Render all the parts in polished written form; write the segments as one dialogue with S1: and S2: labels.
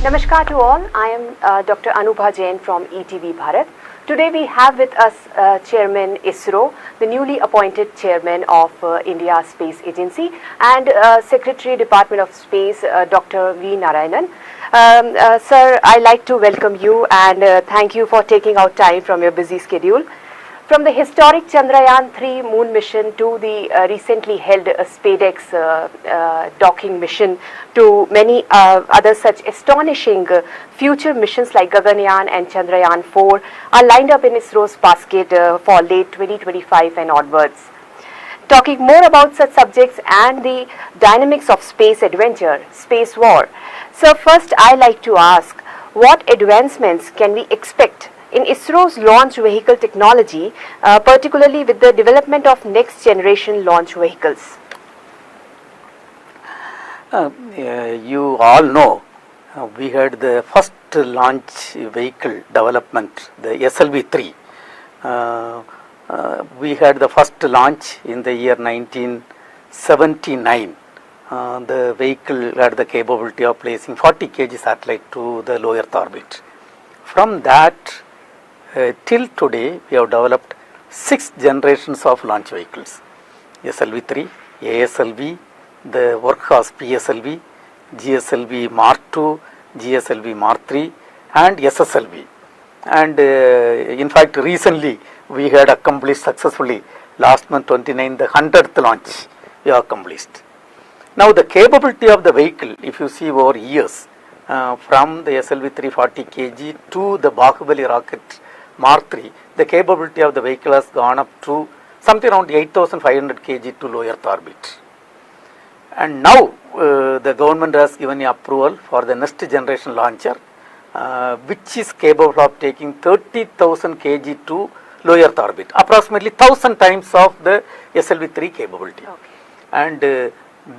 S1: Namaskar to all. I am Dr. Anubha Jain from ETV Bharat. Today we have with us Chairman ISRO, the newly appointed Chairman of India Space Agency, and Secretary Department of Space, Dr. V Narayanan. Sir, I like to welcome you and thank you for taking out time from your busy schedule. From the historic Chandrayaan 3 moon mission to the recently held Spedex docking mission to many other such astonishing future missions like Gaganyaan and Chandrayaan 4 are lined up in ISRO's basket for late 2025 and onwards. Talking more about such subjects and the dynamics of space adventure, space war. So first I like to ask, what advancements can we expect in ISRO's launch vehicle technology, particularly with the development of next generation launch vehicles?
S2: You all know we had the first launch vehicle development, the SLV-3. We had the first launch in the year 1979. The vehicle had the capability of placing 40 kg satellite to the low Earth orbit. From that till today, we have developed 6 generations of launch vehicles: SLV-3, ASLV, the workhorse PSLV, GSLV Mark II, GSLV Mark III, and SSLV. And in fact, recently we had accomplished successfully last month 29 the 100th launch we have accomplished. Now the capability of the vehicle, if you see over years, from the SLV-3 40 kg to the Bahubali rocket Mark III, the capability of the vehicle has gone up to something around 8,500 kg to low Earth orbit. And now the government has given approval for the next generation launcher, which is capable of taking 30,000 kg to low Earth orbit, approximately 1,000 times of the SLV-3 capability.
S1: Okay.
S2: And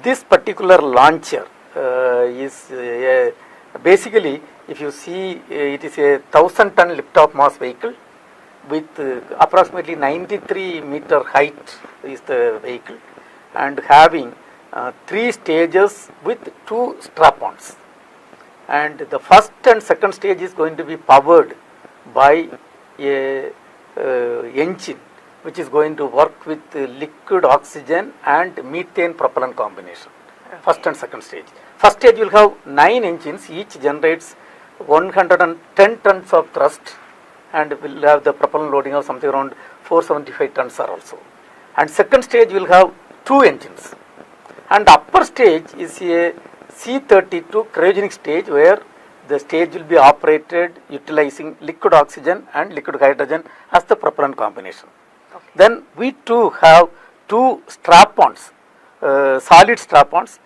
S2: this particular launcher is basically, if you see, it is a 1,000-ton lift-off mass vehicle with approximately 93-meter height is the vehicle, and having 3 stages with 2 strap-ons. And the first and second stage is going to be powered by a engine which is going to work with liquid oxygen and methane propellant combination. Okay. First and second stage. First stage will have 9 engines, each generates 110 tons of thrust, and will have the propellant loading of something around 475 tons are also. And second stage will have 2 engines. And upper stage is a C-32 cryogenic stage, where the stage will be operated utilizing liquid oxygen and liquid hydrogen as the propellant combination.
S1: Okay.
S2: Then we too have 2 strap-ons, solid strap-ons,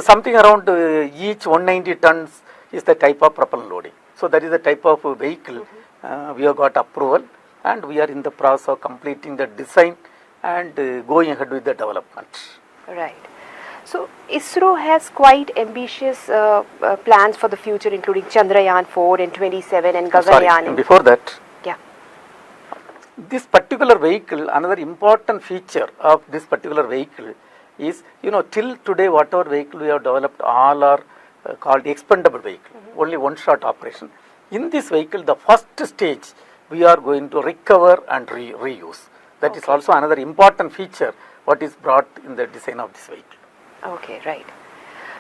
S2: something around each 190 tons is the type of propellant loading. So that is the type of vehicle we have got approval, and we are in the process of completing the design and going ahead with the development.
S1: Right. So ISRO has quite ambitious plans for the future, including Chandrayaan 4 and 27 and Gaganyaan.
S2: Sorry, before that,
S1: yeah,
S2: this particular vehicle, another important feature of this particular vehicle is, till today whatever vehicle we have developed, all are called expendable vehicle, only one-shot operation. In this vehicle, the first stage we are going to recover and reuse. That is also another important feature what is brought in the design of this vehicle.
S1: Okay, right.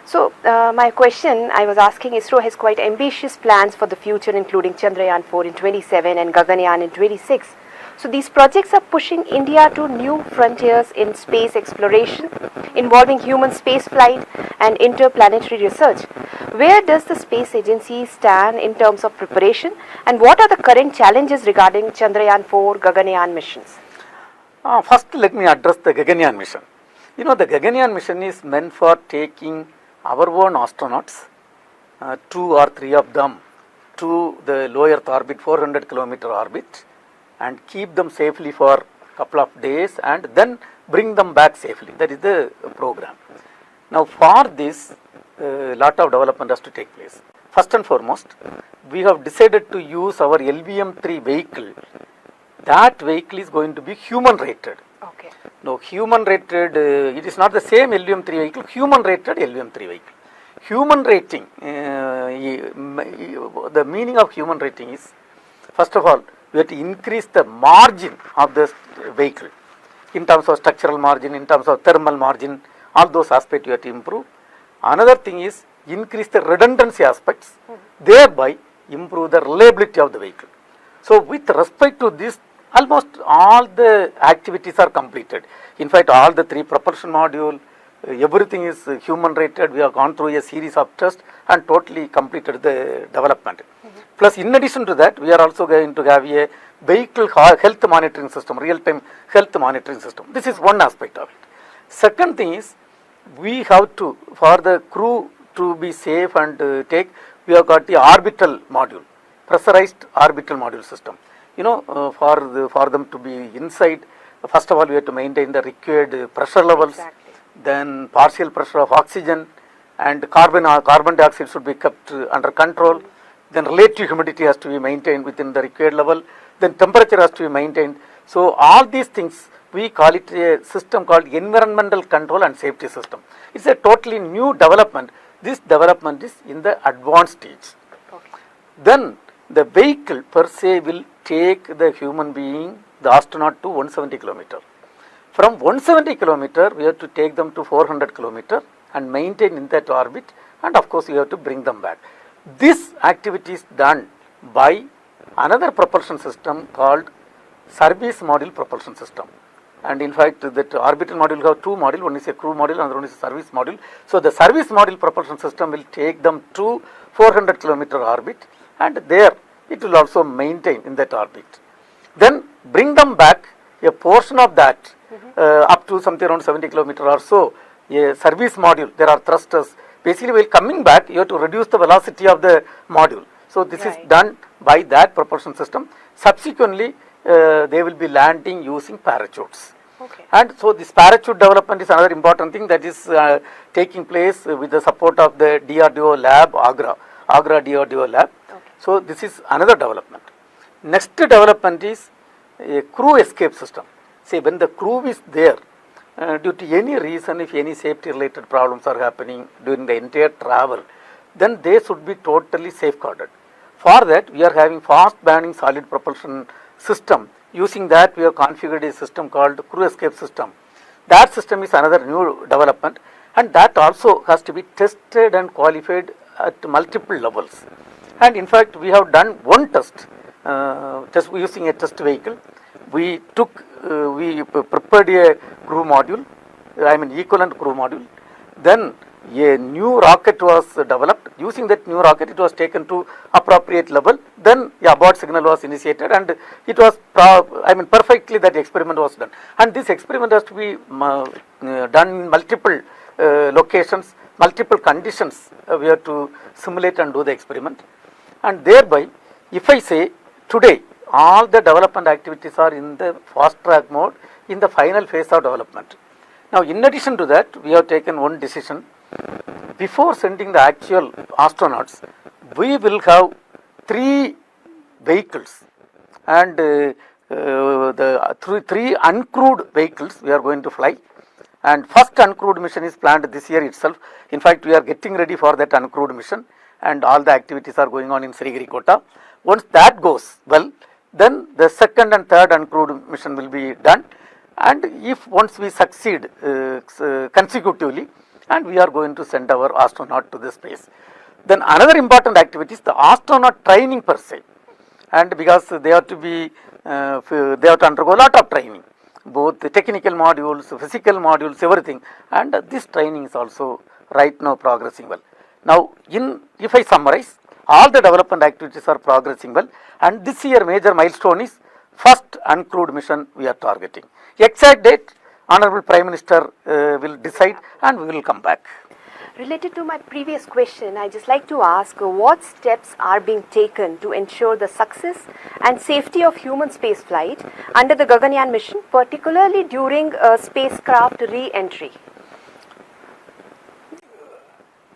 S1: So my question, I was asking, ISRO has quite ambitious plans for the future, including Chandrayaan 4 in 27 and Gaganyaan in 26. So these projects are pushing India to new frontiers in space exploration, involving human spaceflight and interplanetary research. Where does the space agency stand in terms of preparation, and what are the current challenges regarding Chandrayaan 4 Gaganyaan missions?
S2: First, let me address the Gaganyaan mission. The Gaganyaan mission is meant for taking our own astronauts, 2 or 3 of them, to the low Earth orbit, 400 kilometer orbit, and keep them safely for a couple of days and then bring them back safely. That is the program. Now for this, a lot of development has to take place. First and foremost, we have decided to use our LVM-3 vehicle. That vehicle is going to be human rated.
S1: Okay.
S2: No, human rated, it is not the same LVM-3 vehicle, human rated LVM-3 vehicle. Human rating, the meaning of human rating is, first of all, we have to increase the margin of the vehicle in terms of structural margin, in terms of thermal margin, all those aspects you have to improve. Another thing is increase the redundancy aspects, thereby improve the reliability of the vehicle. So with respect to this, almost all the activities are completed. In fact, all the 3 propulsion module, everything is human rated. We have gone through a series of tests and totally completed the development. Plus, in addition to that, we are also going to have a vehicle health monitoring system, real-time health monitoring system. This is one aspect of it. Second thing is, we have to, for the crew to be safe and we have got the orbital module, pressurized orbital module system. You know, for them to be inside, first of all, we have to maintain the required pressure levels, then partial pressure of oxygen, and carbon dioxide should be kept under control. Then relative humidity has to be maintained within the required level. Then temperature has to be maintained. So all these things, we call it a system called environmental control and safety system. It's a totally new development. This development is in the advanced stage. Then the vehicle per se will take the human being, the astronaut, to 170 km. From 170 km, we have to take them to 400 km and maintain in that orbit, and of course, you have to bring them back. This activity is done by another propulsion system called service module propulsion system. And in fact, that orbital module will have 2 modules, one is a crew module, another one is a service module. So the service module propulsion system will take them to 400 km orbit, and there it will also maintain in that orbit. Then bring them back, a portion of that, up to something around 70 km or so, a service module, there are thrusters. Basically, while coming back, you have to reduce the velocity of the module. So this is done by that propulsion system. Subsequently, they will be landing using parachutes. And so this parachute development is another important thing that is taking place with the support of the DRDO lab, Agra DRDO lab. So this is another development. Next development is a crew escape system. Say when the crew is there, due to any reason, if any safety related problems are happening during the entire travel, then they should be totally safeguarded. For that, we are having fast burning solid propulsion system. Using that, we have configured a system called crew escape system. That system is another new development, and that also has to be tested and qualified at multiple levels. And in fact, we have done one test using a test vehicle. We prepared a crew module, equivalent crew module. Then a new rocket was developed. Using that new rocket, it was taken to appropriate level. Then the abort signal was initiated, and it was perfectly that experiment was done. And this experiment has to be done in multiple locations, multiple conditions. We have to simulate and do the experiment. And thereby, if I say today, all the development activities are in the fast track mode, in the final phase of development. Now, in addition to that, we have taken one decision. Before sending the actual astronauts, we will have 3 vehicles, and the 3 uncrewed vehicles we are going to fly. And first uncrewed mission is planned this year itself. In fact, we are getting ready for that uncrewed mission, and all the activities are going on in Sriharikota. Once that goes well, then the second and third uncrewed mission will be done. And if once we succeed consecutively, and we are going to send our astronaut to the space. Then another important activity is the astronaut training per se. And because they have to undergo a lot of training, both the technical modules, physical modules, everything. And this training is also right now progressing well. Now, if I summarize, all the development activities are progressing well, and this year major milestone is first uncrewed mission we are targeting. Exact date, Honorable Prime Minister will decide, and we will come back.
S1: Related to my previous question, I just like to ask what steps are being taken to ensure the success and safety of human spaceflight under the Gaganyaan mission, particularly during spacecraft re-entry.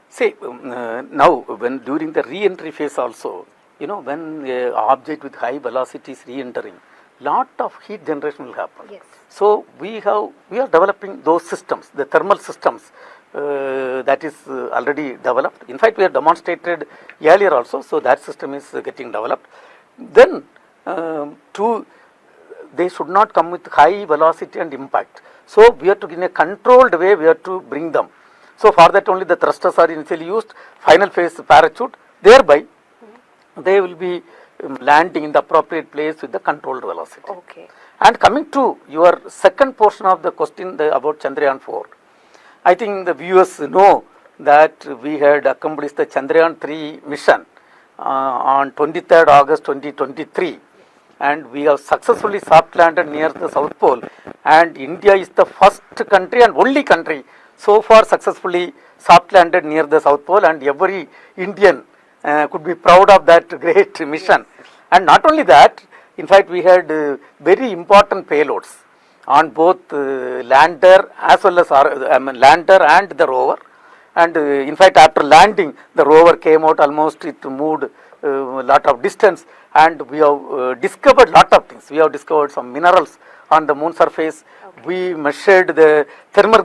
S2: See, now when during the re-entry phase also, when an object with high velocity is re-entering, lot of heat generation will happen.
S1: Yes.
S2: So we are developing those systems, the thermal systems, that is already developed. In fact, we have demonstrated earlier also, so that system is getting developed. Then they should not come with high velocity and impact. So we have to, in a controlled way, we have to bring them. So for that only the thrusters are initially used, final phase parachute, thereby they will be landing in the appropriate place with the controlled velocity.
S1: Okay.
S2: And coming to your second portion of the question about Chandrayaan 4, I think the viewers know that we had accomplished the Chandrayaan 3 mission on 23rd August 2023, and we have successfully soft landed near the South Pole, and India is the first country and only country so far successfully soft landed near the South Pole, and every Indian could be proud of that great mission. And not only that, in fact, we had very important payloads on both lander as well as lander and the rover. And in fact, after landing, the rover came out almost, it moved a lot of distance, and we have discovered lot of things. We have discovered some minerals on the moon surface. Okay. We measured the thermal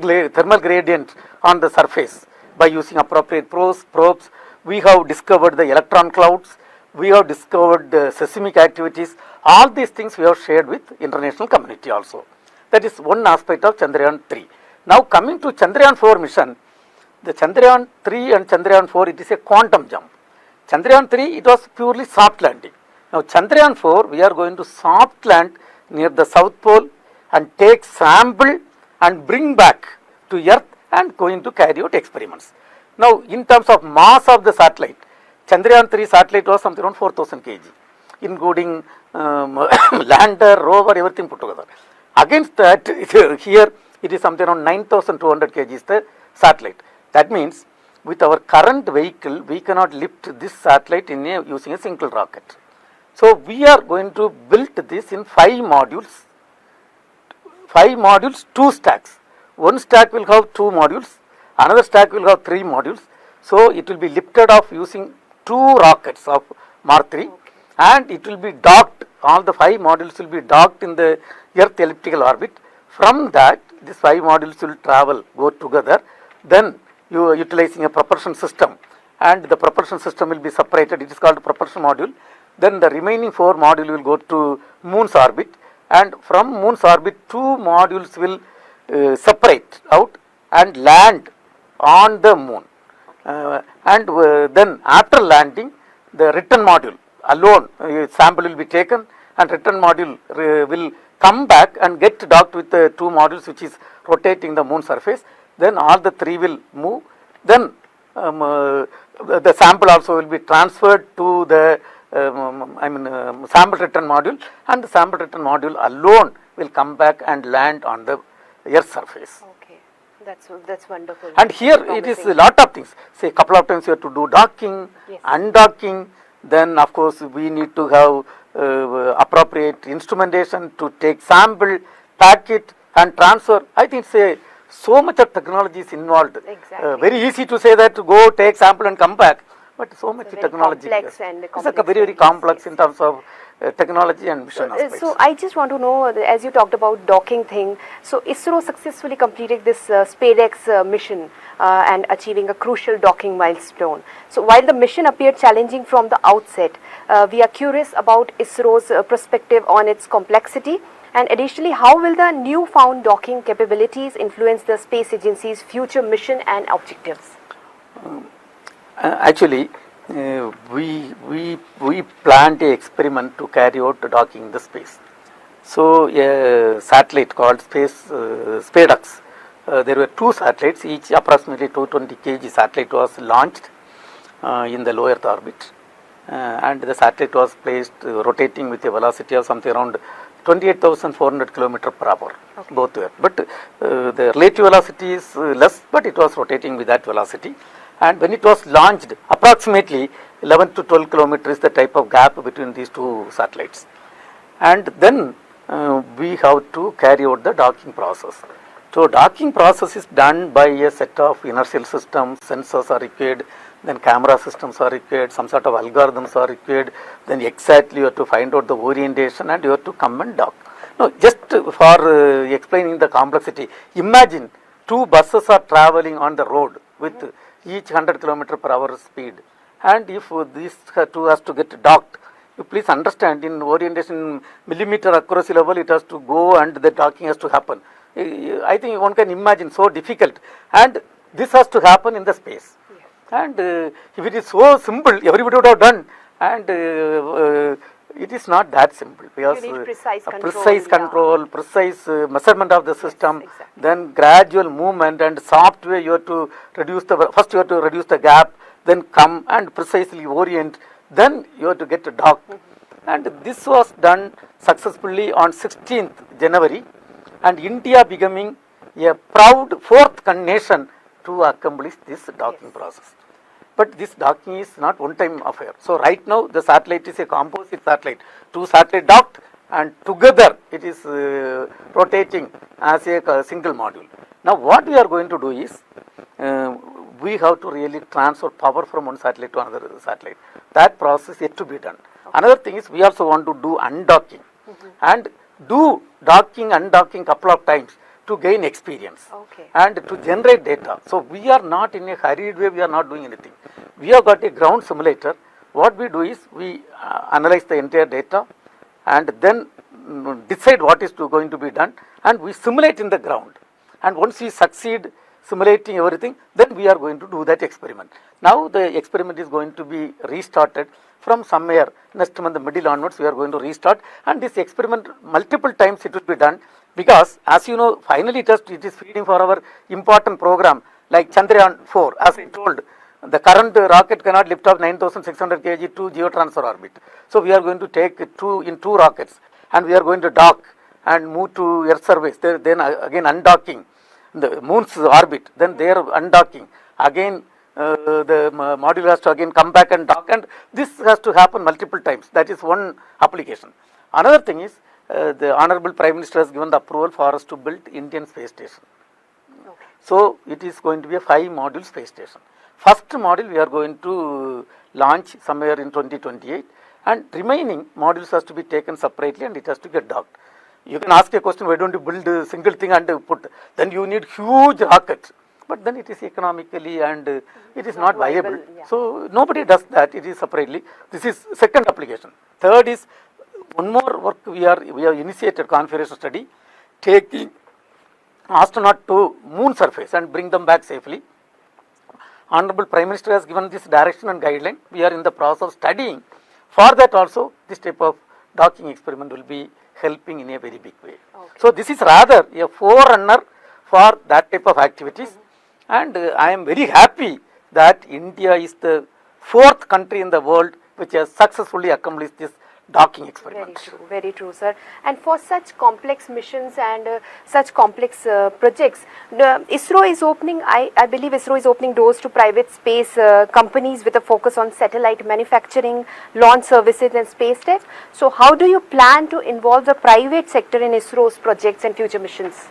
S2: gradient on the surface by using appropriate probes. We have discovered the electron clouds. We have discovered the seismic activities. All these things we have shared with international community also. That is one aspect of Chandrayaan 3. Now coming to Chandrayaan 4 mission, the Chandrayaan 3 and Chandrayaan 4, it is a quantum jump. Chandrayaan 3, it was purely soft landing. Now Chandrayaan 4, we are going to soft land near the South Pole and take sample and bring back to Earth and going to carry out experiments. Now in terms of mass of the satellite, Chandrayaan 3 satellite was something around 4000 kg, including lander, rover, everything put together. Against that, here it is something around 9200 kg is the satellite. That means with our current vehicle, we cannot lift this satellite using a single rocket. So we are going to build this in 5 modules. 5 modules, 2 stacks. One stack will have 2 modules, another stack will have 3 modules. So it will be lifted off using 2 rockets of Mark 3, and it will be docked. All the 5 modules will be docked in the Earth elliptical orbit. From that, these 5 modules will travel, go together. Then you are utilizing a propulsion system, and the propulsion system will be separated. It is called propulsion module. Then the remaining 4 modules will go to Moon's orbit, and from Moon's orbit 2 modules will separate out and land on the Moon. Then after landing, the return module alone, sample will be taken, and return module will come back and get docked with the 2 modules which is rotating the Moon surface. Then all the 3 will move. Then the sample also will be transferred to the sample return module, and the sample return module alone will come back and land on the Earth surface.
S1: Okay, that's wonderful.
S2: And here it is a lot of things. Say a couple of times you have to do docking, yes, undocking. Then of course we need to have appropriate instrumentation to take sample, pack it and transfer. I think so much of technology is involved.
S1: Exactly.
S2: Very easy to say that go take sample and come back, but so much technology.
S1: Complex and
S2: it's very complex, yes, in terms of technology and mission aspects.
S1: So I just want to know, as you talked about docking thing, so ISRO successfully completed this Spedex mission and achieving a crucial docking milestone. So while the mission appeared challenging from the outset, we are curious about ISRO's perspective on its complexity, and additionally, how will the newfound docking capabilities influence the space agency's future mission and objectives?
S2: Actually, we planned an experiment to carry out docking in the space. So a satellite called Spedex, there were 2 satellites, each approximately 220 kg satellite was launched in the low Earth orbit, and the satellite was placed rotating with a velocity of something around 28,400 km per hour, okay, both were. But the relative velocity is less, but it was rotating with that velocity. And when it was launched, approximately 11 to 12 km is the type of gap between these 2 satellites. And then we have to carry out the docking process. So docking process is done by a set of inertial systems, sensors are required, then camera systems are required, some sort of algorithms are required, then exactly you have to find out the orientation and you have to come and dock. Now just for explaining the complexity, imagine two buses are traveling on the road with each 100 kilometer per hour speed, and if these two has to get docked, you please understand, in orientation millimeter accuracy level it has to go and the docking has to happen. I think one can imagine, so difficult, and this has to happen in the space. And if it is so simple, everybody would have done, and it is not that simple, because
S1: you need precise
S2: control, precise measurement of the system,
S1: exactly.
S2: then gradual movement and software. You have to reduce first you have to reduce the gap, then come and precisely orient, then you have to get a dock. And this was done successfully on 16th January, and India becoming a proud fourth nation to accomplish this docking process. But this docking is not one-time affair. So right now the satellite is a composite satellite. Two satellites docked, and together it is rotating as a single module. Now what we are going to do is, we have to really transfer power from one satellite to another satellite. That process is yet to be done. Okay. Another thing is, we also want to do undocking, and do docking, undocking couple of times to gain experience, and to generate data. So we are not in a hurried way, we are not doing anything. We have got a ground simulator. What we do is, we analyze the entire data and then decide what is going to be done, and we simulate in the ground. And once we succeed simulating everything, then we are going to do that experiment. Now the experiment is going to be restarted from somewhere next month, the middle onwards, we are going to restart, and this experiment multiple times it will be done, because as you know, finally it is feeding for our important program like Chandrayaan 4. As I told, the current rocket cannot lift off 9,600 kg to geotransfer orbit. So we are going to take two rockets, and we are going to dock and move to Earth surface, then again undocking the moon's orbit, then there undocking again. The module has to again come back and dock, and this has to happen multiple times. That is one application. Another thing is, the Honorable Prime Minister has given the approval for us to build Indian space station. Okay. So it is going to be a 5-module space station. First module we are going to launch somewhere in 2028, and remaining modules has to be taken separately, and it has to get docked. You can ask a question, why don't you build a single thing and put, then you need huge rockets. But then it is economically and it is not viable. Yeah. So nobody does that. It is separately. This is second application. Third is, one more work we have initiated configuration study, taking astronaut to moon surface and bring them back safely. Honorable Prime Minister has given this direction and guideline. We are in the process of studying. For that also, this type of docking experiment will be helping in a very big way. Okay. So this is rather a forerunner for that type of activities. And I am very happy that India is the fourth country in the world which has successfully accomplished this docking experiment.
S1: Very true, sir. And for such complex missions and such complex projects, ISRO is opening, I believe ISRO is opening doors to private space companies with a focus on satellite manufacturing, launch services and space tech. So how do you plan to involve the private sector in ISRO's projects and future missions?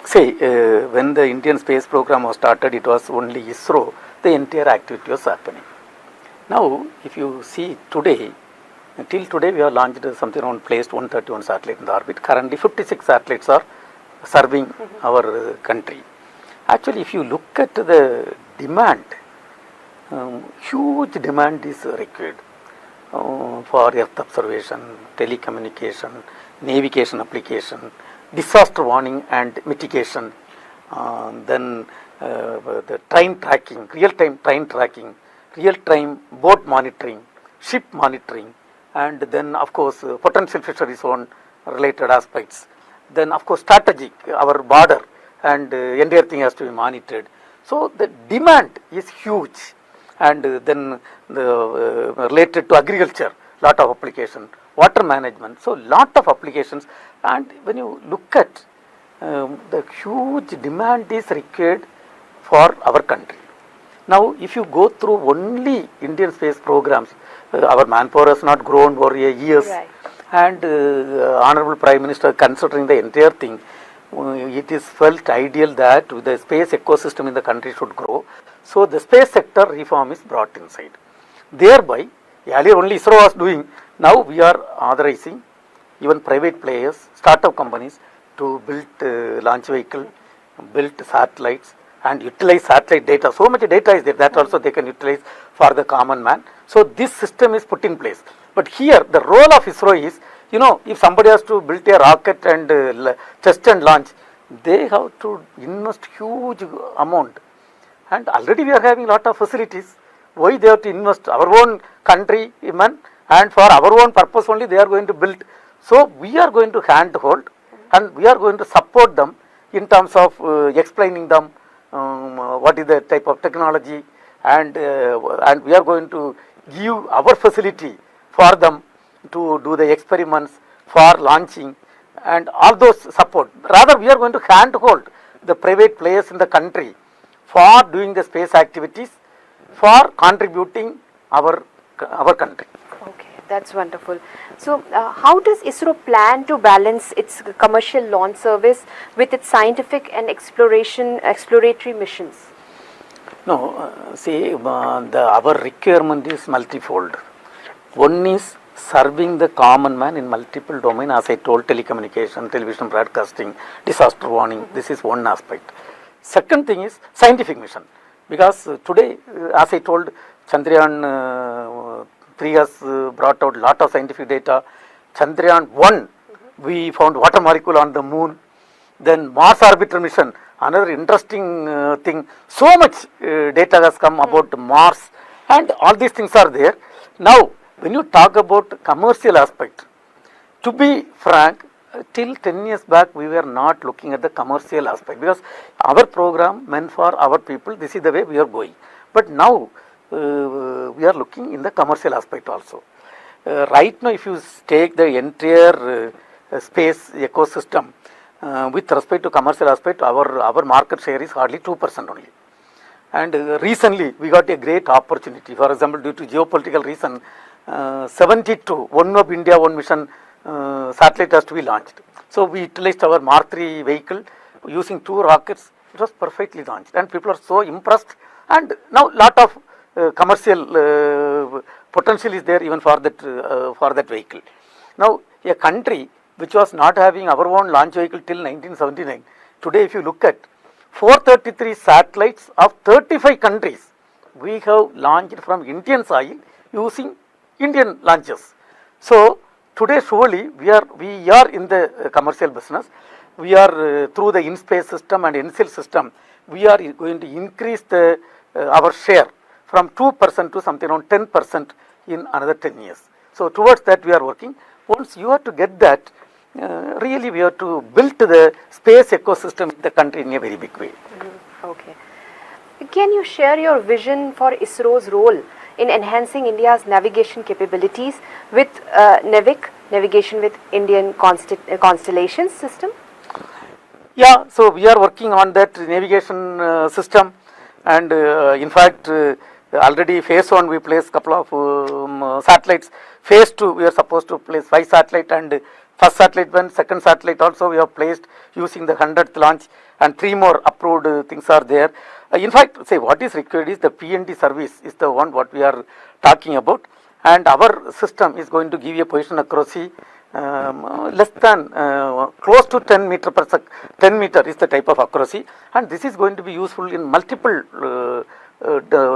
S2: See, when the Indian space program was started, it was only ISRO, the entire activity was happening. Now, if you see today, till today we have launched something around, placed 131 satellites in the orbit. Currently 56 satellites are serving our country. Actually, if you look at the demand, huge demand is required for Earth observation, telecommunication, navigation application, disaster warning and mitigation, then the train tracking, real-time train tracking, real-time boat monitoring, ship monitoring, and then of course potential fisheries on related aspects. Then of course strategic, our border and entire thing has to be monitored. So the demand is huge, and then the related to agriculture, lot of application, water management, so lot of applications. And when you look at the huge demand is required for our country. Now, if you go through only Indian space programs, our manpower has not grown for years, right. And Honorable Prime Minister considering the entire thing, it is felt ideal that the space ecosystem in the country should grow. So the space sector reform is brought inside. Thereby, earlier only ISRO was doing, now we are authorizing even private players, startup companies to build launch vehicle, built satellites and utilize satellite data. So much data is there that also they can utilize for the common man. So this system is put in place. But here the role of ISRO is, if somebody has to build a rocket and test and launch, they have to invest huge amount. And already we are having lot of facilities. Why they have to invest? Our own country, even, and for our own purpose only they are going to build. So we are going to handhold and we are going to support them in terms of explaining them what is the type of technology, and we are going to give our facility for them to do the experiments for launching and all those support. Rather, we are going to handhold the private players in the country for doing the space activities, for contributing our country.
S1: Okay, that's wonderful. So, how does ISRO plan to balance its commercial launch service with its scientific and exploratory missions?
S2: No, our requirement is multifold. One is serving the common man in multiple domains, as I told, telecommunication, television broadcasting, disaster warning. This is one aspect. Second thing is scientific mission, because today, as I told, Chandrayaan 3 has brought out lot of scientific data. Chandrayaan 1, we found water molecule on the moon. Then Mars orbiter mission, another interesting thing. So much data has come about Mars, and all these things are there. Now, when you talk about commercial aspect, to be frank, till 10 years back we were not looking at the commercial aspect, because our program meant for our people. This is the way we are going. But now we are looking in the commercial aspect also. Right now, if you take the entire space ecosystem with respect to commercial aspect, our market share is hardly 2% only. And recently we got a great opportunity. For example, due to geopolitical reason, 72 one of India one mission satellite has to be launched. So we utilized our Mark 3 vehicle using 2 rockets. It was perfectly launched, and people are so impressed. And now lot of commercial potential is there even for that vehicle. Now, a country which was not having our own launch vehicle till 1979, today if you look at 433 satellites of 35 countries, we have launched from Indian soil using Indian launches. So today surely we are in the commercial business. We are through the in-space system and NCL system, we are going to increase our share from 2% to something around 10% in another 10 years. So towards that we are working. Once you have to get that, really we have to build the space ecosystem in the country in a very big way.
S1: Okay. Can you share your vision for ISRO's role in enhancing India's navigation capabilities with navigation with Indian constellations system?
S2: Yeah, so we are working on that navigation system, and in fact already phase 1 we placed couple of satellites. Phase 2 we are supposed to place 5 satellites, and first satellite went, second satellite also we have placed using the 100th launch, and 3 more approved things are there. In fact, say what is required is the PND service is the one what we are talking about, and our system is going to give you a position accuracy less than close to 10 meter per second. 10 meter is the type of accuracy, and this is going to be useful in multiple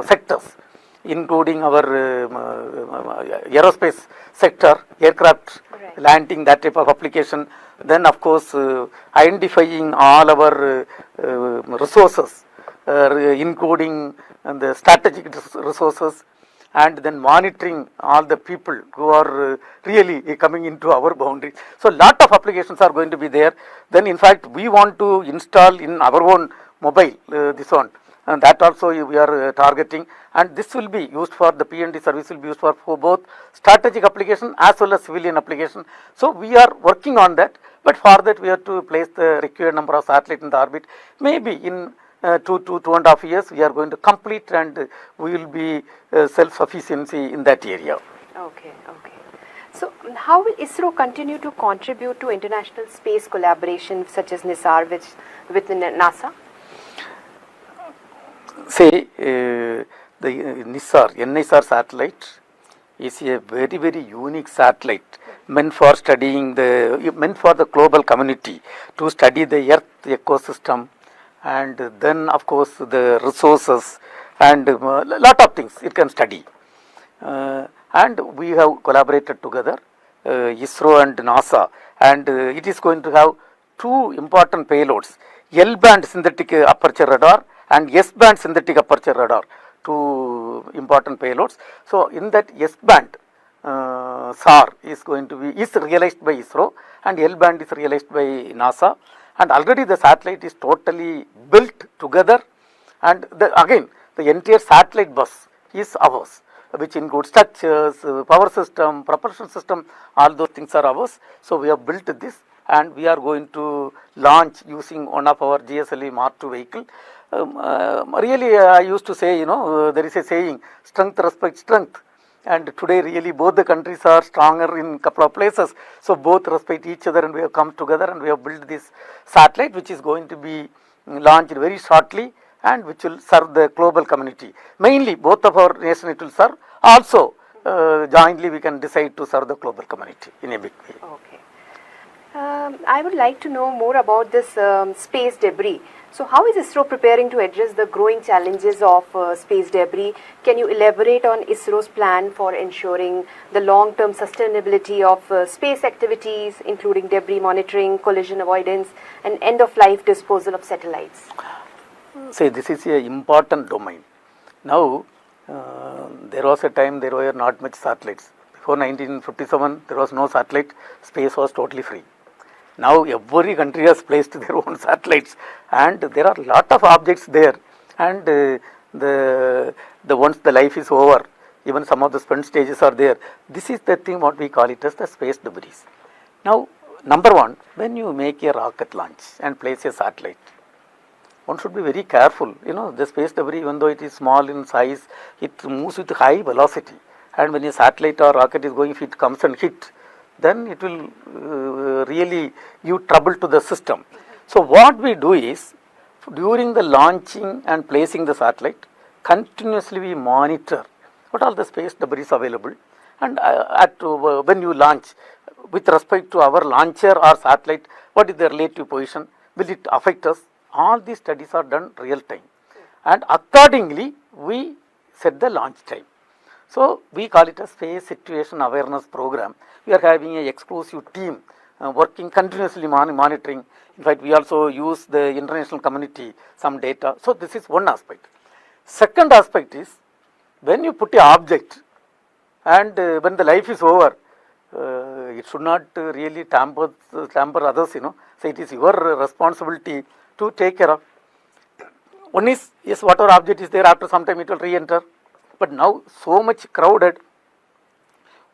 S2: sectors, including our aerospace sector, aircraft landing, that type of application. Then of course identifying all our resources, including the strategic resources, and then monitoring all the people who are really coming into our boundaries. So lot of applications are going to be there. Then in fact we want to install in our own mobile this one, and that also we are targeting, and this will be used for the PND service, will be used for both strategic application as well as civilian application. So we are working on that, but for that we have to place the required number of satellites in the orbit. Maybe in 2.5 years we are going to complete, and we will be self-sufficiency in that area.
S1: Okay. So how will ISRO continue to contribute to international space collaboration such as NISAR with NASA?
S2: Say the NISAR satellite is a very, very unique satellite meant for studying meant for the global community to study the Earth ecosystem and then of course the resources and lot of things it can study. And we have collaborated together, ISRO and NASA, and it is going to have two important payloads, L-band synthetic aperture radar and S-band synthetic aperture radar, two important payloads. So in that S-band, SAR is going to be realized by ISRO, and L-band is realized by NASA, and already the satellite is totally built together, and again the entire satellite bus is ours, which includes structures, power system, propulsion system, all those things are ours. So we have built this, and we are going to launch using one of our GSLV Mark II vehicle. Really, I used to say, there is a saying, strength respects strength. And today really both the countries are stronger in couple of places. So both respect each other, and we have come together and we have built this satellite, which is going to be launched very shortly, and which will serve the global community. Mainly both of our nation it will serve. Also jointly we can decide to serve the global community in a big way.
S1: Okay. I would like to know more about this space debris. So how is ISRO preparing to address the growing challenges of space debris? Can you elaborate on ISRO's plan for ensuring the long-term sustainability of space activities, including debris monitoring, collision avoidance, and end-of-life disposal of satellites?
S2: See, this is an important domain. Now, there was a time there were not much satellites. Before 1957, there was no satellite. Space was totally free. Now every country has placed their own satellites, and there are lot of objects there, and the once the life is over, even some of the spent stages are there. This is the thing what we call it as the space debris. Now, number one, when you make a rocket launch and place a satellite, one should be very careful. The space debris, even though it is small in size, it moves with high velocity, and when a satellite or rocket is going, if it comes and hit, then it will really give trouble to the system. So what we do is, during the launching and placing the satellite, continuously we monitor what are the space debris available, and when you launch, with respect to our launcher or satellite, what is the relative position, will it affect us? All these studies are done real time, and accordingly we set the launch time. So we call it a space situation awareness program. We are having an exclusive team working continuously monitoring. In fact, we also use the international community some data. So this is one aspect. Second aspect is, when you put an object and when the life is over, it should not really tamper others. So it is your responsibility to take care of. One is, yes, whatever object is there, after some time it will re-enter. But now so much crowded,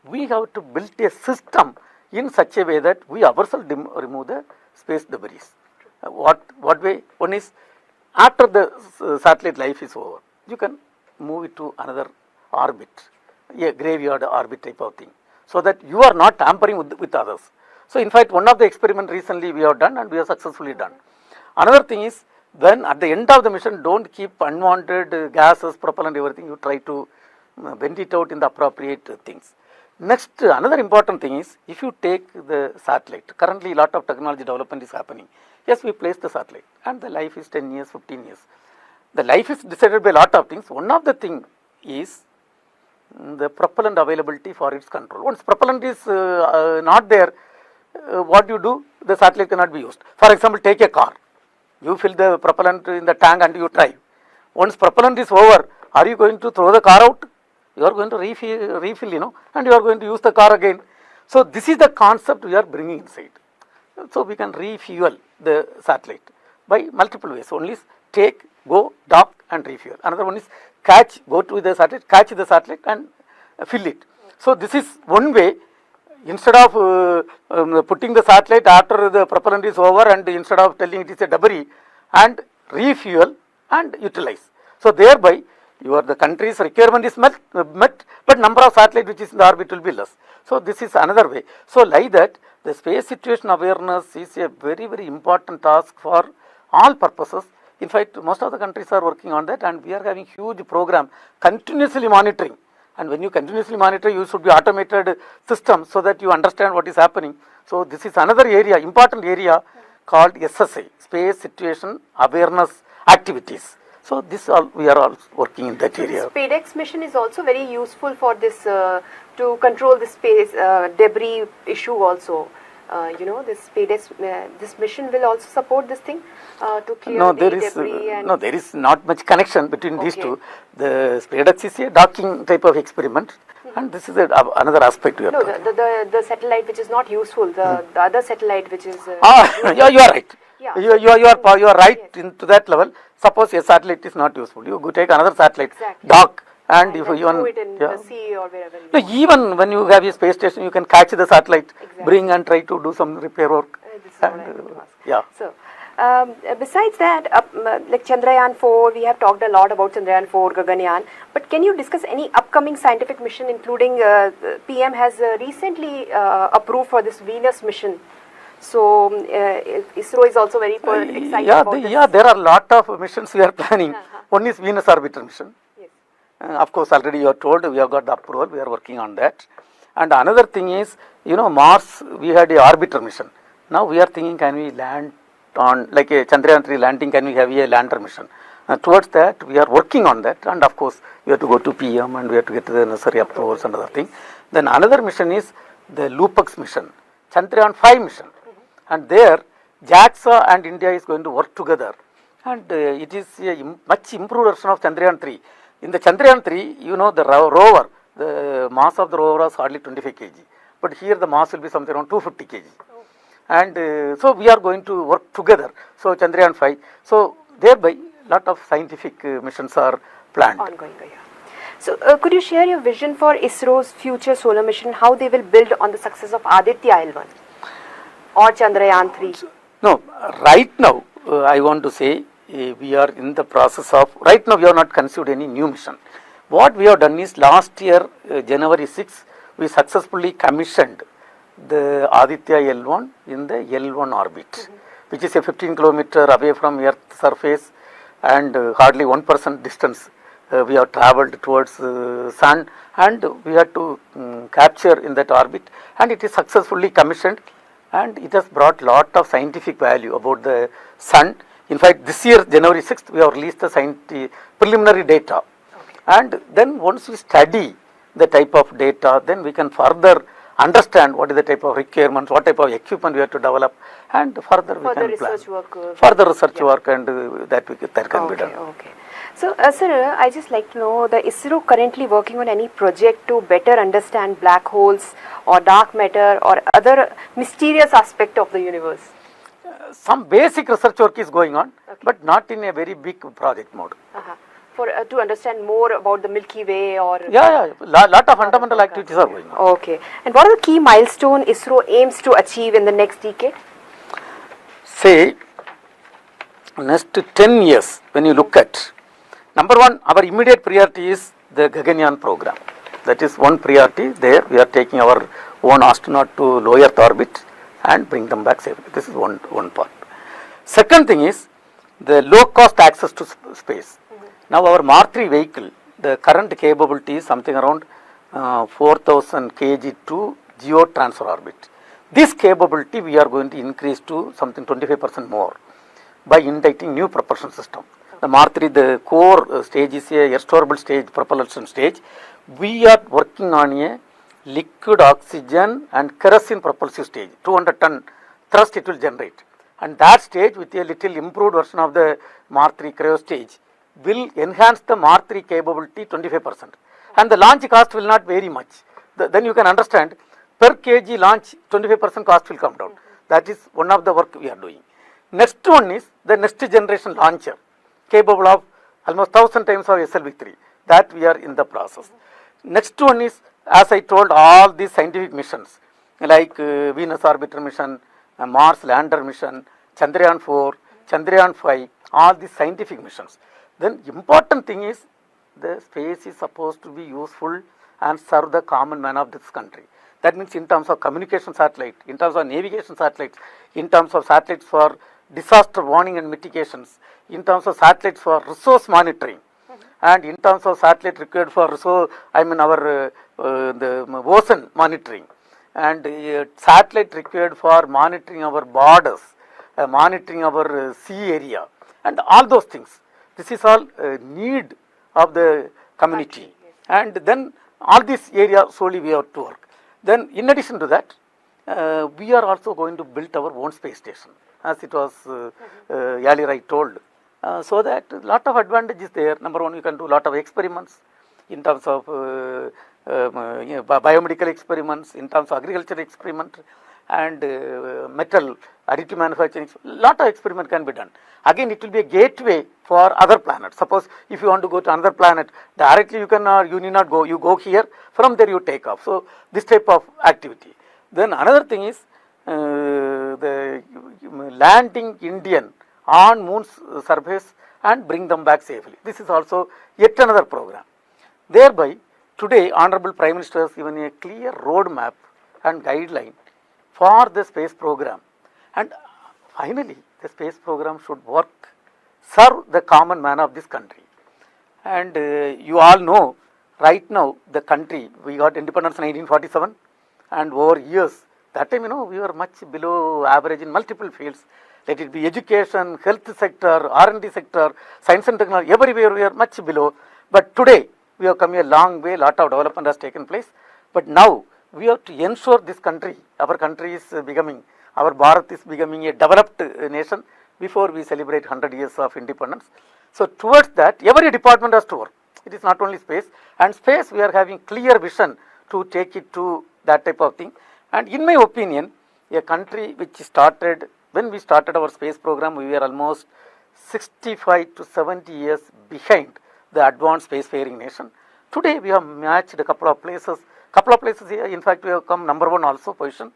S2: we have to build a system in such a way that we ourselves remove the space debris. What way? One is, after the satellite life is over, you can move it to another orbit, a graveyard orbit type of thing, so that you are not tampering with others. So in fact, one of the experiments recently we have done, and we have successfully done. Another thing is, then at the end of the mission, don't keep unwanted gases, propellant, everything. You try to bend it out in the appropriate things. Next, another important thing is, if you take the satellite, currently a lot of technology development is happening. Yes, we place the satellite, and the life is 10 years, 15 years. The life is decided by a lot of things. One of the things is the propellant availability for its control. Once propellant is not there, what you do, the satellite cannot be used. For example, take a car. You fill the propellant in the tank and you drive. Once propellant is over, are you going to throw the car out? You are going to refill, and you are going to use the car again. So this is the concept we are bringing inside. So we can refuel the satellite by multiple ways. One is take, go, dock and refuel. Another one is catch, go to the satellite, catch the satellite and fill it. So this is one way. Instead of putting the satellite after the propellant is over, and instead of telling it is a debris, and refuel and utilize. So thereby the country's requirement is met, but number of satellites which is in the orbit will be less. So this is another way. So like that, the space situation awareness is a very, very important task for all purposes. In fact, most of the countries are working on that, and we are having huge program continuously monitoring. And when you continuously monitor, you should be automated system so that you understand what is happening. So this is another area, important area, called SSA, Space Situation Awareness Activities. So this all we are all working in that area.
S1: The Spedex mission is also very useful for this to control the space debris issue also. This Spedex, this mission will also support this thing to clear debris. And
S2: there is not much connection between these two. The Spedex is a docking type of experiment, and this is another aspect.
S1: No, the satellite which is not useful. The other satellite which is.
S2: Yeah, you are right.
S1: Yeah.
S2: You are right into that level. Suppose a satellite is not useful, you go take another satellite, dock, and if you
S1: throw it in the sea or wherever.
S2: No, even when you have a space station, you can catch the satellite, bring and try to do some repair work.
S1: This is what I want to ask.
S2: Yeah.
S1: So, besides that, like Chandrayaan 4, we have talked a lot about Chandrayaan 4, Gaganyaan. But can you discuss any upcoming scientific mission, including PM has recently approved for this Venus mission. So ISRO is also very excited about this.
S2: Yeah, there are a lot of missions we are planning. One is Venus orbiter mission.
S1: Yes.
S2: Of course, already you are told we have got the approval. We are working on that. And another thing is, Mars. We had a orbiter mission. Now we are thinking, can we land on like a Chandrayaan 3 landing? Can we have a lander mission? Towards that, we are working on that. And of course, we have to go to PM and we have to get the necessary approvals and other thing. Then another mission is the LUPEX mission, Chandrayaan 5 mission. And there, JAXA and India is going to work together. And it is a much improved version of Chandrayaan 3. In the Chandrayaan 3, the rover, the mass of the rover was hardly 25 kg. But here the mass will be something around 250 kg. And so we are going to work together. So Chandrayaan 5. So thereby, lot of scientific missions are planned.
S1: Ongoing, yeah. So could you share your vision for ISRO's future solar mission, how they will build on the success of Aditya L1? Or Chandrayaan 3?
S2: No, right now I want to say we are in the process of, right now we have not conceived any new mission. What we have done is last year January 6, we successfully commissioned the Aditya L1 in the L1 orbit, which is a 15 kilometer away from Earth's surface and hardly 1% distance. We have travelled towards Sun and we had to capture in that orbit, and it is successfully commissioned. And it has brought lot of scientific value about the Sun. In fact, this year, January 6th, we have released the preliminary data. Okay. And then once we study the type of data, then we can further understand what is the type of requirements, what type of equipment we have to develop, and further we can
S1: research
S2: plan.
S1: Work,
S2: further research work, and that can be done.
S1: Okay. So, sir, I just like to know, the ISRO currently working on any project to better understand black holes or dark matter or other mysterious aspect of the universe?
S2: Some basic research work is going on, but not in a very big project mode.
S1: For to understand more about the Milky Way or...
S2: lot of fundamental activities are going on.
S1: Okay. And what are the key milestones ISRO aims to achieve in the next decade?
S2: Say, next 10 years, when you look at, number one, our immediate priority is the Gaganyaan program. That is one priority. There we are taking our own astronaut to low Earth orbit and bring them back safely. This is one part. Second thing is the low cost access to space. Now our Mark 3 vehicle, the current capability is something around 4000 kg to geo transfer orbit. This capability we are going to increase to something 25% more by inducting new propulsion system. The Mark 3, the core stage is a air storable stage, propulsion stage. We are working on a liquid oxygen and kerosene propulsive stage, 200 ton thrust it will generate. And that stage with a little improved version of the Mark 3 cryo stage will enhance the Mark 3 capability 25%. And the launch cost will not vary much. Then you can understand per kg launch 25% cost will come down. That is one of the work we are doing. Next one is the next generation launcher, capable of almost 1000 times of SLV3. That we are in the process. Next one is, as I told, all these scientific missions like Venus orbiter mission, Mars lander mission, Chandrayaan 4, Chandrayaan 5, all these scientific missions. Then important thing is the space is supposed to be useful and serve the common man of this country. That means in terms of communication satellite, in terms of navigation satellites, in terms of satellites for disaster warning and mitigations, in terms of satellites for resource monitoring, and in terms of satellite required for resource, our the ocean monitoring, and satellite required for monitoring our borders, monitoring our sea area, and all those things. This is all need of the community, and then all this area solely we have to work. Then in addition to that, we are also going to build our own space station, as it was earlier I told. So that a lot of advantages there. Number one, you can do a lot of experiments in terms of biomedical experiments, in terms of agriculture experiment, and metal additive manufacturing. Lot of experiment can be done. Again, it will be a gateway for other planets. Suppose if you want to go to another planet, directly you cannot, you need not go. You go here, from there you take off. So this type of activity. Then another thing is the landing Indian on moon's surface and bring them back safely. This is also yet another program. Thereby, today Honorable Prime Minister has given a clear roadmap and guideline for the space program. And finally, the space program should work, serve the common man of this country. And you all know, right now the country, we got independence in 1947, and over years, that time we were much below average in multiple fields. Let it be education, health sector, R&D sector, science and technology, everywhere we are much below. But today, we have come a long way, lot of development has taken place. But now, we have to ensure this country, our country is becoming, our Bharat is becoming a developed nation before we celebrate 100 years of independence. So towards that, every department has to work. It is not only space, and space we are having clear vision to take it to that type of thing. And in my opinion, a country which started, when we started our space program, we were almost 65 to 70 years behind the advanced spacefaring nation. Today we have matched a couple of places here. In fact, we have come number one also position.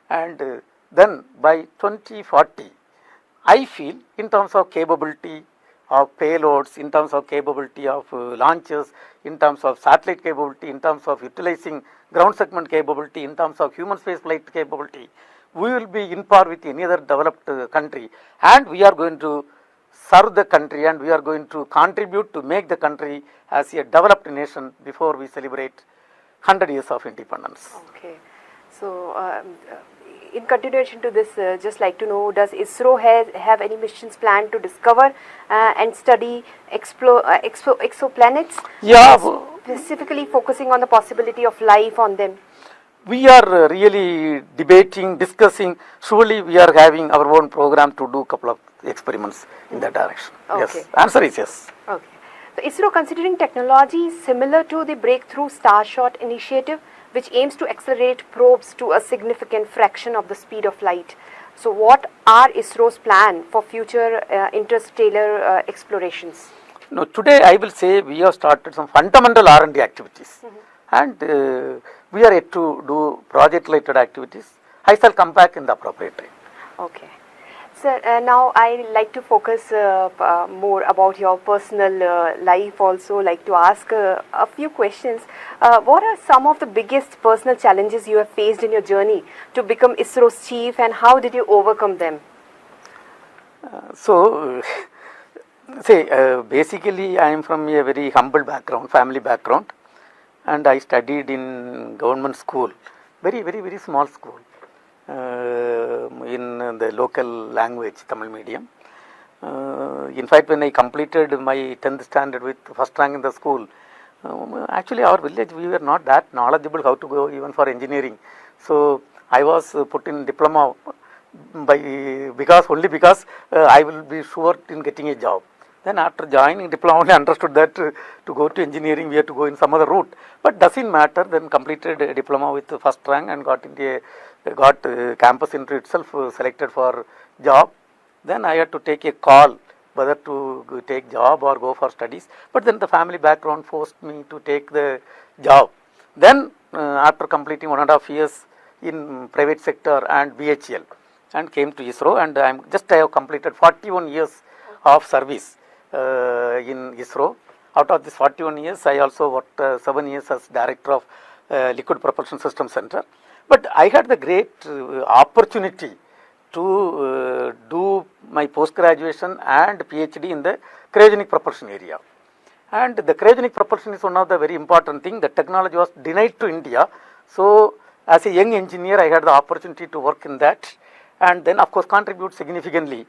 S2: And then by 2040, I feel in terms of capability of payloads, in terms of capability of launches, in terms of satellite capability, in terms of utilizing ground segment capability, in terms of human space flight capability, we will be in par with any other developed country, and we are going to serve the country, and we are going to contribute to make the country as a developed nation before we celebrate 100 years of independence.
S1: Okay. So, in continuation to this, just like to know, does ISRO have any missions planned to discover and study exoplanets?
S2: Yeah.
S1: Specifically focusing on the possibility of life on them.
S2: We are really debating, discussing. Surely we are having our own program to do a couple of experiments in that direction.
S1: Okay.
S2: Yes. Answer is yes.
S1: Okay. So ISRO considering technology similar to the Breakthrough Starshot initiative, which aims to accelerate probes to a significant fraction of the speed of light. So what are ISRO's plan for future interstellar explorations?
S2: No, today I will say we have started some fundamental R&D activities, and we are yet to do project related activities. I shall come back in the appropriate time.
S1: Okay. Sir, now I like to focus more about your personal life also, like to ask a few questions. What are some of the biggest personal challenges you have faced in your journey to become ISRO's chief, and how did you overcome them?
S2: Basically I am from a very humble background, family background, and I studied in government school, very small school, in the local language, Tamil medium. In fact, when I completed my 10th standard with first rank in the school, actually our village, we were not that knowledgeable how to go even for engineering. So I was put in diploma because I will be sure in getting a job. Then after joining diploma, only understood that to go to engineering we have to go in some other route. But doesn't matter. Then completed a diploma with first rank and got campus interview itself, selected for job. Then I had to take a call whether to take job or go for studies. But then the family background forced me to take the job. Then after completing 1.5 years in private sector and BHL, and came to ISRO, and I have completed 41 years of service in ISRO. Out of this 41 years, I also worked 7 years as director of Liquid Propulsion System Center. But I had the great opportunity to do my post-graduation and PhD in the cryogenic propulsion area. And the cryogenic propulsion is one of the very important thing. The technology was denied to India. So as a young engineer, I had the opportunity to work in that. and then of course contribute significantly.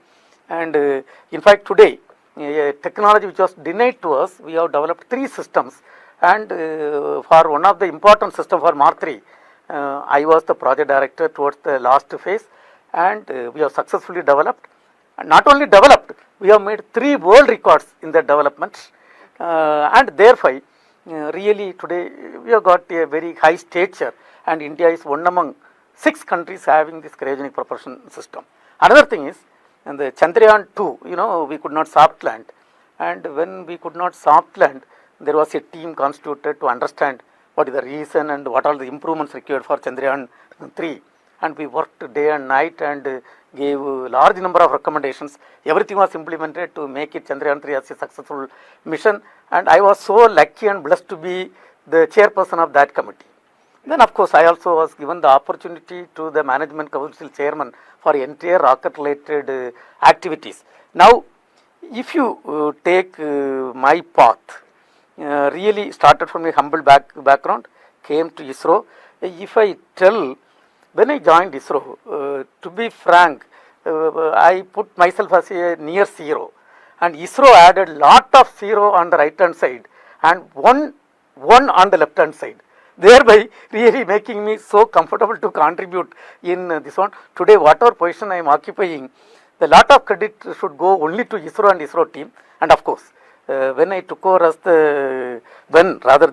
S2: And in fact today, a technology which was denied to us, we have developed 3 systems, and for one of the important system for Mark 3, I was the project director towards the last phase, and we have successfully developed. And not only developed, we have made 3 world records in the development, and therefore really today we have got a very high stature, and India is one among 6 countries having this cryogenic propulsion system. Another thing is, in the Chandrayaan 2, we could not soft land, and when we could not soft land, there was a team constituted to understand what is the reason and what are the improvements required for Chandrayaan 3, and we worked day and night and gave a large number of recommendations. Everything was implemented to make it Chandrayaan 3 as a successful mission, and I was so lucky and blessed to be the chairperson of that committee. Then of course I also was given the opportunity to the management council chairman for entire rocket related activities. Now if you take my path, really started from a humble background, came to ISRO. If I tell, when I joined ISRO, to be frank, I put myself as a near zero, and ISRO added lot of zero on the right hand side and one on the left hand side, thereby really making me so comfortable to contribute in this one. Today whatever position I am occupying, the lot of credit should go only to ISRO and ISRO team. And of course when I took over as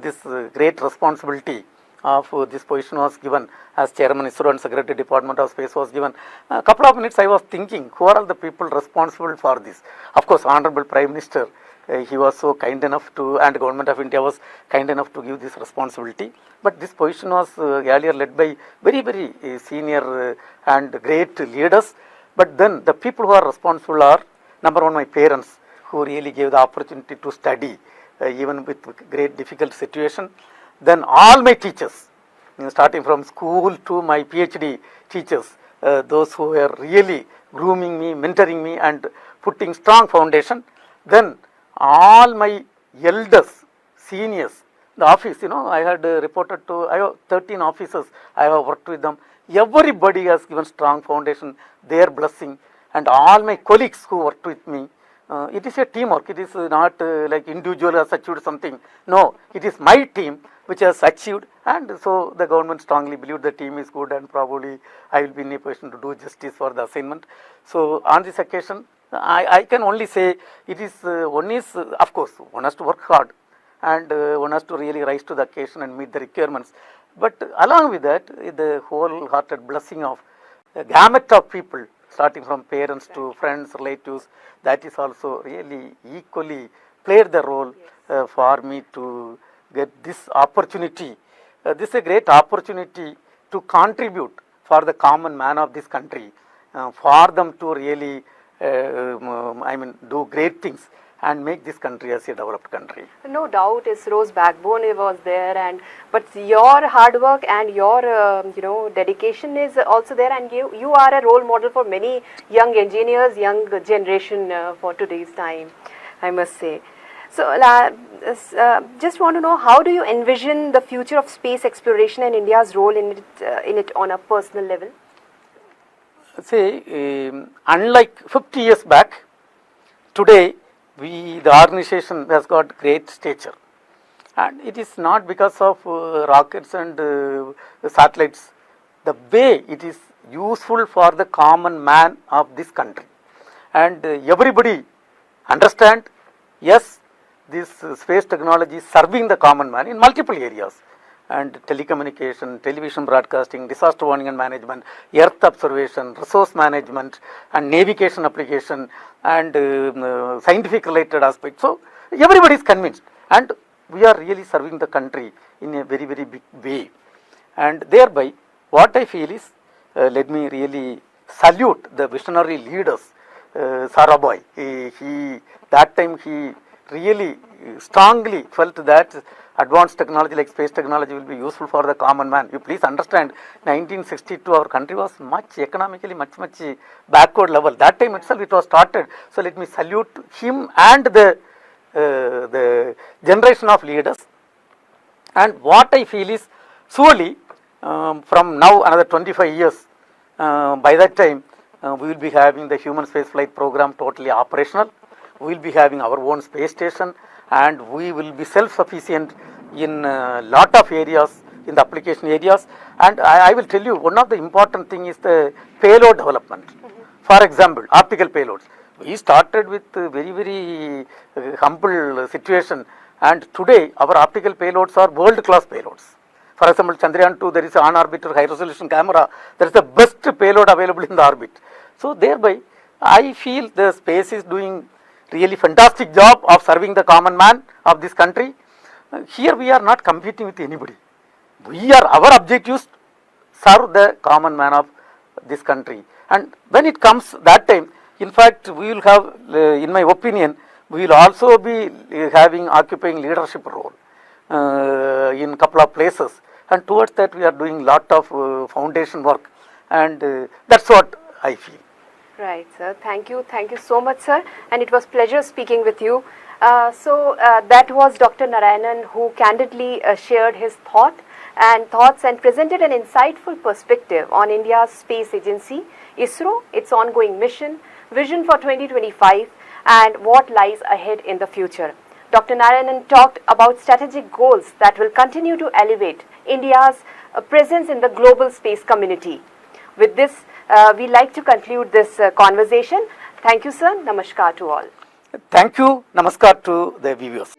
S2: this great responsibility of this position was given as Chairman ISRO and Secretary Department of Space was given, a couple of minutes I was thinking, who are all the people responsible for this? Of course Honorable Prime Minister, he was so kind enough to, and Government of India was kind enough to give this responsibility. But this position was earlier led by very senior and great leaders. But then the people who are responsible are, number one, my parents, who really gave the opportunity to study even with great difficult situation. Then all my teachers, starting from school to my PhD teachers, those who were really grooming me, mentoring me and putting strong foundation. Then all my elders, seniors, the office, I had reported to, I have 13 officers, I have worked with them. Everybody has given strong foundation, their blessing, and all my colleagues who worked with me. It is a teamwork, it is not like individual has achieved something. No, it is my team which has achieved, and so the government strongly believed the team is good, and probably I will be in a position to do justice for the assignment. So on this occasion, I can only say it is, one is, of course, one has to work hard, and one has to really rise to the occasion and meet the requirements. But along with that, the wholehearted blessing of a gamut of people, starting from parents to friends, relatives, that is also really equally played the role for me to get this opportunity. This is a great opportunity to contribute for the common man of this country, for them to really do great things and make this country as a developed country.
S1: No doubt ISRO's backbone was there, but your hard work and your dedication is also there, and you are a role model for many young engineers, young generation for today's time, I must say. So just want to know, how do you envision the future of space exploration and India's role in it on a personal level?
S2: Say, unlike 50 years back, today the organization has got great stature, and it is not because of rockets and satellites. The way it is useful for the common man of this country, and everybody understand, yes, this space technology is serving the common man in multiple areas, and telecommunication, television broadcasting, disaster warning and management, earth observation, resource management and navigation application, and scientific related aspects. So everybody is convinced, and we are really serving the country in a very big way. And thereby what I feel is, let me really salute the visionary leaders. Sarabhai, that time he really strongly felt that advanced technology like space technology will be useful for the common man. You please understand, 1962 our country was economically much backward level. That time itself it was started. So let me salute him and the generation of leaders. And what I feel is, surely from now another 25 years, by that time We will be having the human spaceflight program totally operational. We will be having our own space station, and we will be self-sufficient in a lot of areas, in the application areas. And I will tell you, one of the important thing is the payload development. For example, optical payloads. We started with a very humble situation, and today our optical payloads are world-class payloads. For example, Chandrayaan 2, there is an on-orbiter high-resolution camera. That is the best payload available in the orbit. So thereby, I feel the space is doing really fantastic job of serving the common man of this country. Here we are not competing with anybody. Our objective is serve the common man of this country. And when it comes that time, in fact, we will have, in my opinion, we will also be occupying leadership role in couple of places. And towards that, we are doing lot of foundation work, and that's what I feel.
S1: Right, sir. Thank you so much, sir. And it was pleasure speaking with you. That was Dr. Narayanan, who candidly shared his thoughts and presented an insightful perspective on India's space agency, ISRO, its ongoing mission, vision for 2025, and what lies ahead in the future. Dr. Narayanan talked about strategic goals that will continue to elevate India's presence in the global space community. With this, we like to conclude this conversation. Thank you, sir. Namaskar to all.
S2: Thank you. Namaskar to the viewers.